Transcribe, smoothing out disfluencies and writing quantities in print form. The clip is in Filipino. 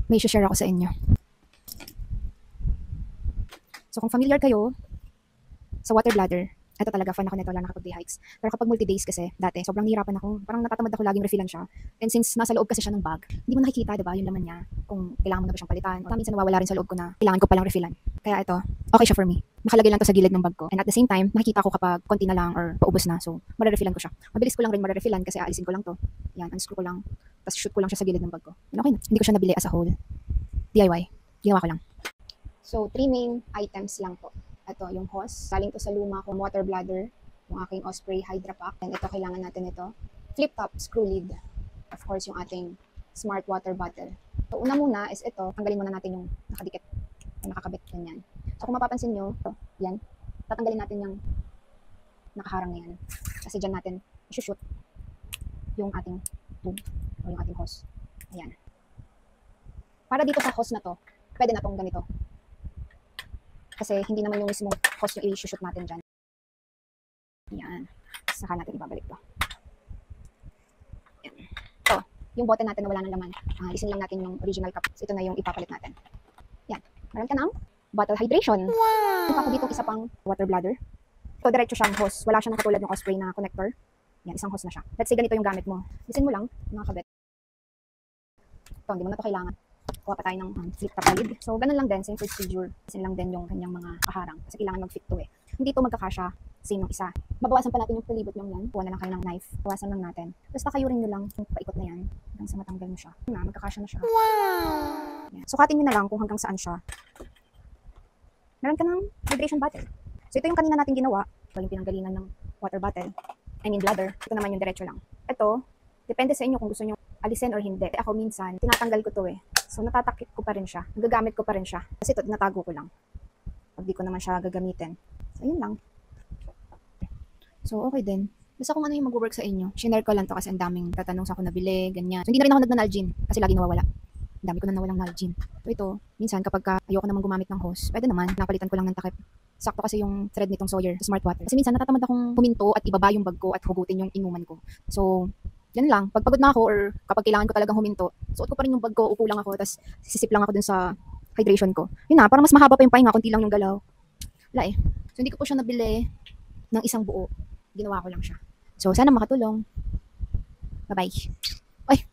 may share ako sa inyo. So kung familiar kayo sa water bladder, ito talaga, fan ako nito, lalo nakapag-day hikes. Pero kapag multi-days kasi, dati, sobrang nahirapan ako. Parang natatamad ako laging refillan siya. And since nasa loob kasi siya ng bag, hindi mo nakikita, diba, yung laman niya, kung kailangan mo na ba siyang palitan. O minsan nawawala rin sa loob ko na kailangan ko palang refillan. Kaya ito, okay siya for me. Nakalagay lang to sa gilid ng bag ko. And at the same time, nakikita ko kapag konti na lang or paubos na. So, marerefillan ko siya. Mabilis ko lang rin marerefillan kasi aalisin ko lang to. Yan, unscrew ko lang. Tapos shoot ko lang siya sa gilid ng bag ko. And okay na. Hindi ko siya nabili as a whole. DIY. Ginawa ko lang. So, 3 main items lang po. Ito, yung hose. Galing to sa luma kong water bladder. Yung aking Osprey Hydra Pack. And ito, kailangan natin ito. Flip-top screw lid. Of course, yung ating smart water bottle. So, una muna is ito. Tanggalin muna natin yung nakadikit. Yung nakakabit. Ganyan. So, kung mapapansin nyo, ito, yan. Tatanggalin natin yung nakaharang na yan. Kasi dyan natin isushoot yung ating tube o yung ating hose. Ayan. Para dito sa hose na to, pwede na tong ganito. Kasi hindi naman yung mismong hose yung i-shoot natin dyan. Yan. Saka natin ibabalik to. Yan. So, yung bote natin na wala ng laman, alisin lang natin yung original cup. So, ito na yung ipapalit natin. Yan. Meron ka ng bottle hydration. Wow! Ito dito isa pang water bladder. Ito, diretso siyang hose. Wala siyang nakatulad ng Osprey na connector. Yan, isang hose na siya. Let's say ganito yung gamit mo. Alisin mo lang, nakakabit. Ito, hindi mo na ito kailangan. Kuha pa tayo ng flip-top lid. So, ganun lang din, same procedure. Alisin lang din yung kanyang mga kaharang. Kasi kailangan mag-fit to eh. Hindi ito magkakasya same ng isa. Babawasan pa natin yung palibot nyo yan. Kuha na lang kayo ng knife. Bawasan lang natin. Tapos nakayurin nyo lang yung paikot na yan. Hanggang sa matanggal mo siya. Na, magkakasya na siya. Wow! Yan. Sukatin nyo na lang kung hanggang saan siya. Meron ka ng hydration bottle. So, ito yung kanina natin ginawa. Ito yung pinanggalingan ng water bottle. I mean bladder. Ito naman yung diretso lang. Ito, depende sa inyo kung gusto nyo alisin or hindi. Ako minsan, tinatanggal ko to eh. So, natatakip ko pa rin siya. Nagagamit ko pa rin siya. Kasi ito, tinatago ko lang. Pag di ko naman siya gagamitin. So, yun lang. So, okay din. Basta kung ano yung mag-work sa inyo. Shinare ko lang to kasi ang daming tatanong sa ako nabili, ganyan. So, hindi na rin ako nagna-Nalgene kasi lagi nawawala. Ang dami ko na nawalang Nalgene. So, ito, minsan kapag ayoko naman gumamit ng hose, pwede naman, napalitan ko lang ng takip. Sakto kasi yung thread nitong Sawyer, smart water. Kasi minsan natatamad akong huminto at ibaba yung bag ko at hugutin yung inuman ko. So, yan lang. Pag pagod na ako or kapag kailangan ko talagang huminto, suot ko pa rin yung bag ko, upo lang ako, tapos sisip lang ako dun sa hydration ko. Yun na, parang mas mahaba pa yung pahinga, konti lang yung galaw. Wala eh. So, hindi ko po siya nabili ng isang buo. Ginawa ko lang siya. So, sana makatulong. Bye-bye. Ay!